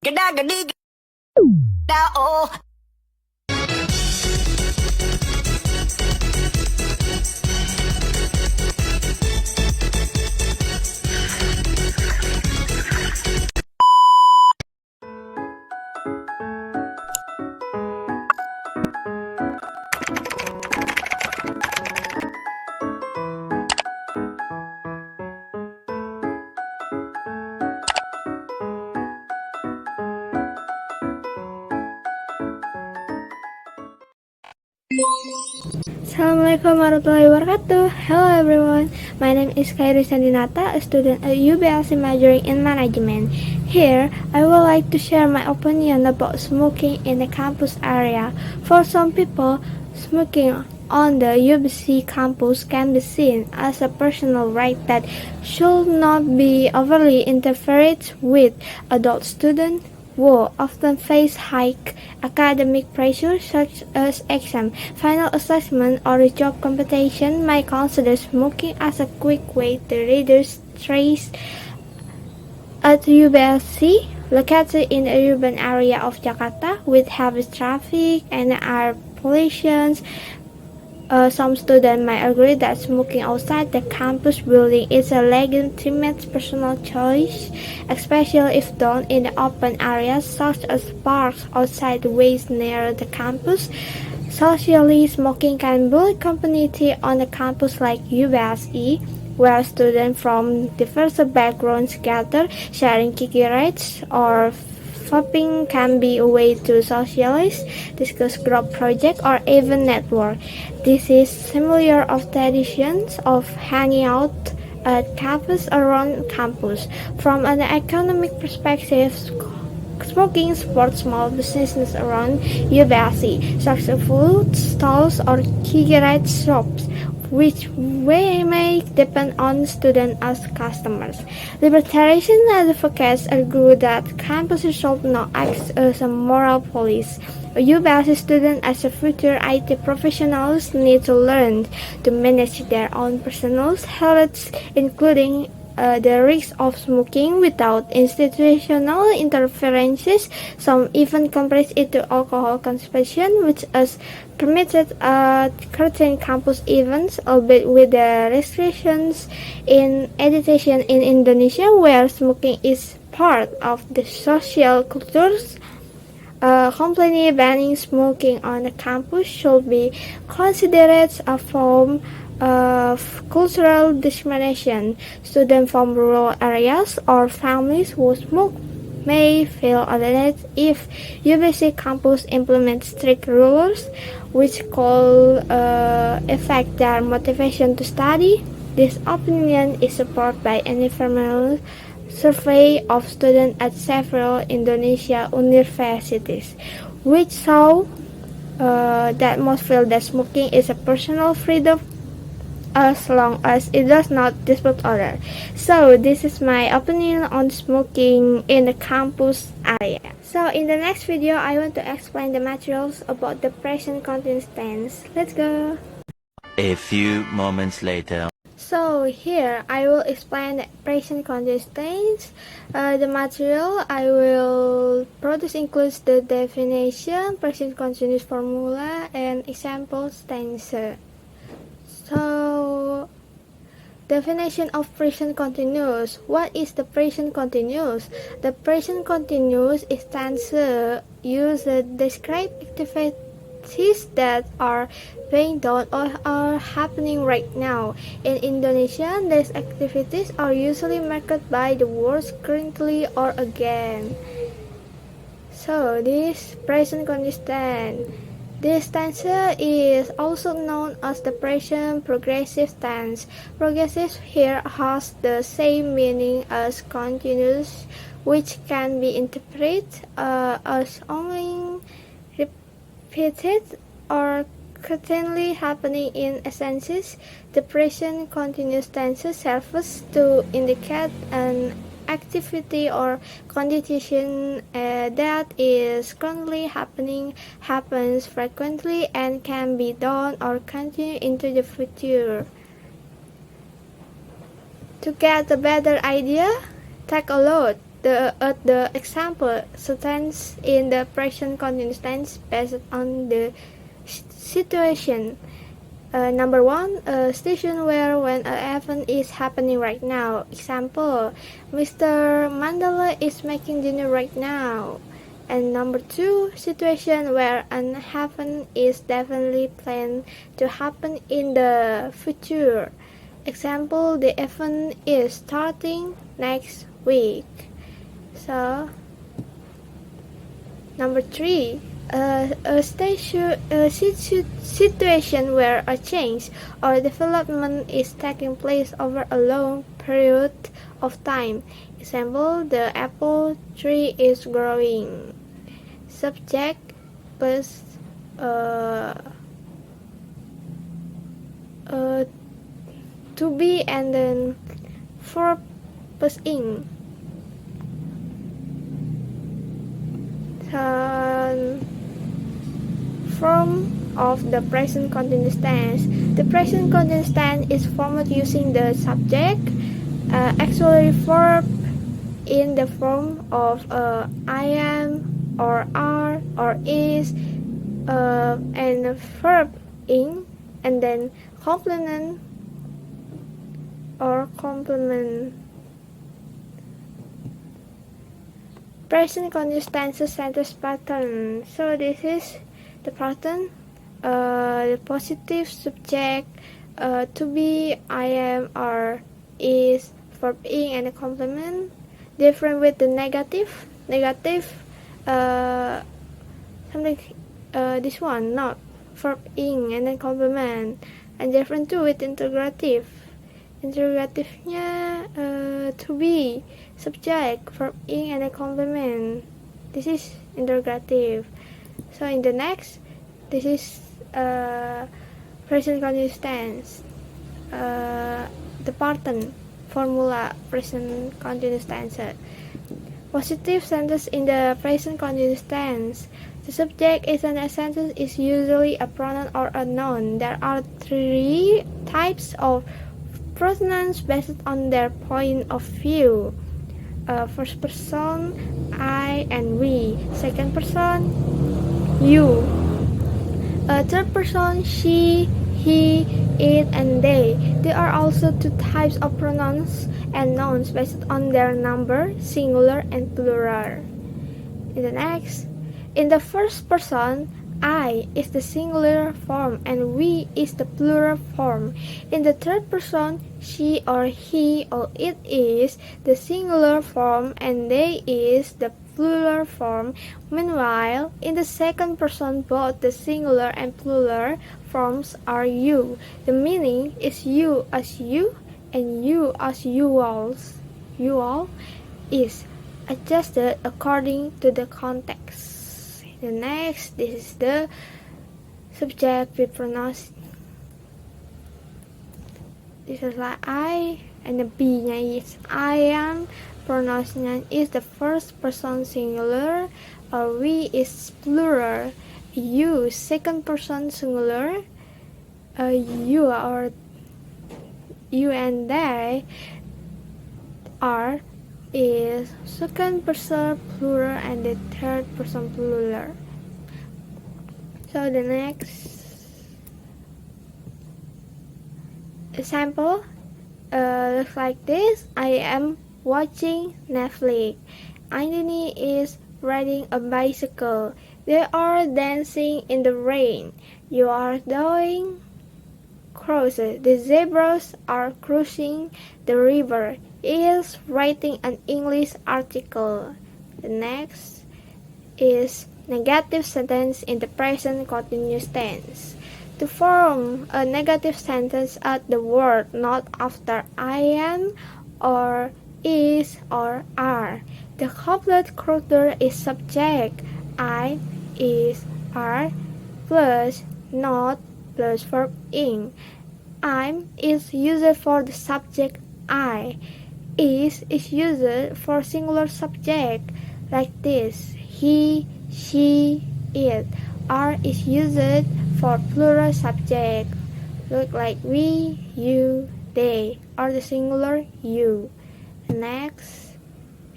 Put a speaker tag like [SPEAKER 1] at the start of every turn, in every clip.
[SPEAKER 1] Gada oh.
[SPEAKER 2] Assalamualaikum warahmatullahi wabarakatuh. Hello everyone, my name is Khairi Sandinata, a student at UBLC majoring in management. Here, I would like to share my opinion about smoking in the campus area. For some people, smoking on the UBC campus can be seen as a personal right that should not be overly interfered with. Adult students who often face high academic pressure such as exam, final assessment, or job competition might consider smoking as a quick way to reduce stress. At UBLC, located in the urban area of Jakarta with heavy traffic and air pollution, some students might agree that smoking outside the campus building is a legitimate personal choice, especially if done in the open areas such as parks outside the ways near the campus. Socially, smoking can build community on the campus like UBSE, where students from diverse backgrounds gather, sharing cigarettes or vaping can be a way to socialize, discuss group projects, or even network. This is similar of traditions of hanging out at cafes around campus. From an economic perspective, smoking supports small businesses around UBSE, such as food stalls or cigarette shops, which may depend on students as customers. Libertarian advocates argue that campuses should not act as a moral police. UBSE students as a future IT professionals need to learn to manage their own personal health, including the risk of smoking without institutional interferences. Some even compress it to alcohol consumption, which is permitted at certain campus events, albeit with the restrictions in education in Indonesia, where smoking is part of the social cultures. Completely banning smoking on the campus should be considered a form of cultural discrimination. Students from rural areas or families who smoke may feel alienated if UBC campus implements strict rules which could affect their motivation to study. This opinion is supported by an informal survey of students at several Indonesia universities, which show that most feel that smoking is a personal freedom as long as it does not disrupt others. So this is my opinion on smoking in the campus area. So in the next video, I want to explain the materials about the present continuous tense. Let's go!
[SPEAKER 3] A few moments later.
[SPEAKER 2] So here I will explain the present continuous tense. The material I will produce includes the definition, present continuous formula, and example tenses. So, definition of present continuous. What is the present continuous? The present continuous is tense used to describe activities that are being done or are happening right now. In Indonesian, these activities are usually marked by the words currently or again. So, this present continuous tense. This tense is also known as the present progressive tense. Progressive here has the same meaning as continuous, which can be interpreted as only repeated or constantly happening in essence. The present continuous tense serves to indicate an activity or condition that is currently happening, happens frequently, and can be done or continue into the future. To get a better idea, take a look. the example sentence in the present continuous tense based on the situation. Number 1, a station where when an event is happening right now. Example, Mr. Mandela is making dinner right now. And number 2, situation where an event is definitely planned to happen in the future. Example, the event is starting next week. So, number 3, a situation where a change or development is taking place over a long period of time. Example, the apple tree is growing. Subject plus to be and then verb plus ing. Form of the present continuous tense. The present continuous tense is formed using the subject, auxiliary verb in the form of I am or are or is, and verb ing, and then complement or complement. Present continuous tense sentence pattern. So this is the pattern. The positive subject, to be, I am, or is, verb ing, and the complement. Different with the negative. Something this one, not verb ing and then complement. And different too with interrogative. Interrogatifnya to be, subject, verb ing, and a complement. This is interrogative. So in the next, this is present continuous tense. The pattern formula present continuous tense. Positive sentence in the present continuous tense. The subject is in a sentence is usually a pronoun or a noun. There are 3 types of pronouns based on their point of view. First person, I and we. Second person, you. Third person, she, he, it, and they. There are also 2 types of pronouns and nouns based on their number, singular and plural. In the next, in the first person, I is the singular form and we is the plural form. In the third person, she or he or it is the singular form and they is the plural form. Meanwhile, in the second person, both the singular and plural forms are you. The meaning is you as you and you as you alls. You all is adjusted according to the context. The next, this is the subject with pronouns. This is like I, and the B-nya is I am. Pronounsnya is the first person singular, or we is plural. You, second person singular. You or you and they are is second person plural and the third person plural. So the next example looks like this. I am watching Netflix. Anthony is riding a bicycle. They are dancing in the rain. You are doing crosses. The zebras are crossing the river. Is writing an English article. The next is negative sentence in the present continuous tense. To form a negative sentence, add the word not after I am or is or are. The couplet structure is subject I, is, are plus not plus verb ing. I'm is used for the subject I. Is used for singular subject like this: he, she, it. Are is used for plural subject look like we, you, they, or the singular you. Next,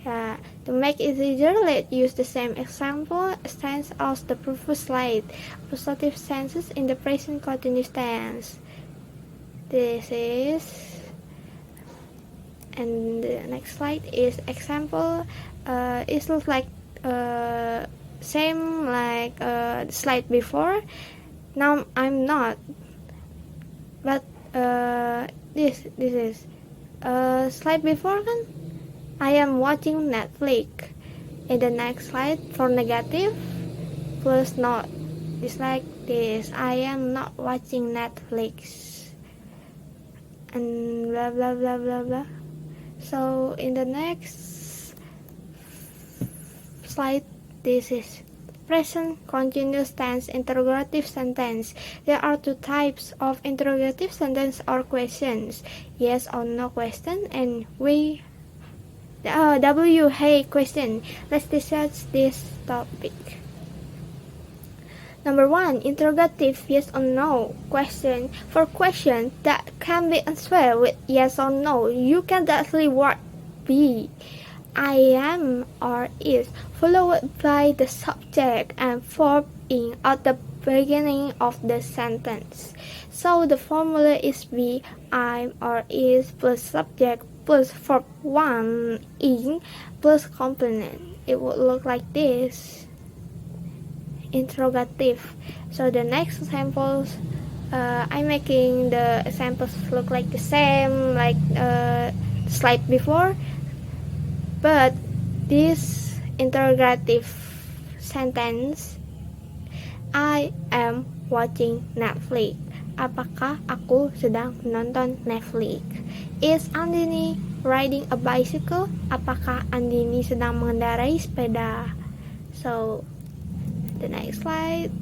[SPEAKER 2] the To make it easier, let's use the same example tense as the previous slide. Positive tenses in the present continuous tense. This is, and the next slide is example. It looks like same like the slide before. Now I'm not, but this is slide before kan I am watching Netflix. In the next slide for negative plus not, it's like this, I am not watching Netflix, and blah blah blah blah blah. So in the next slide, this is present continuous tense interrogative sentence. There are two types of interrogative sentence or questions: yes or no question and W hey question. Let's discuss this topic. Number 1, interrogative yes or no question. For question that can be answered with yes or no, you can directly word be I am or is, followed by the subject and verb in at the beginning of the sentence. So the formula is be I'm or is plus subject plus verb 1 in plus complement. It would look like this. Interrogative. So the next examples, I'm making the examples look like the same like slide before, but this interrogative sentence, I am watching Netflix. Apakah aku sedang menonton Netflix? Is Andini riding a bicycle? Apakah Andini sedang mengendarai sepeda? So the next slide.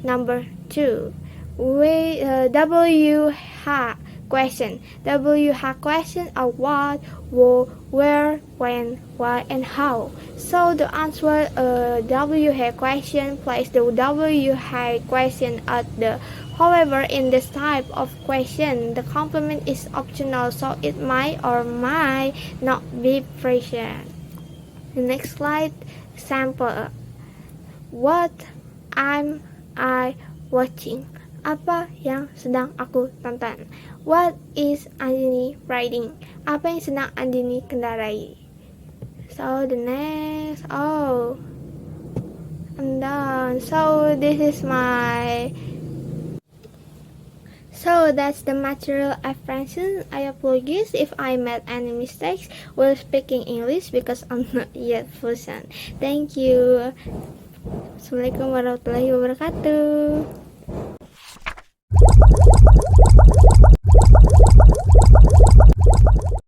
[SPEAKER 2] Number 2. WH question. WH question are what, where, when, why, and how. So the answer WH question, place the WH question at the. However, in this type of question, the complement is optional, so it might or might not be present. The next slide, example. What am I watching? Apa yang sedang aku tonton? What is Andini riding? Apa yang sedang Andini kendarai? So the next, I'm done. So this is my. So that's the material I've mentioned. I apologize if I made any mistakes while speaking English because I'm not yet fluent. Thank you. Assalamualaikum warahmatullahi wabarakatuh.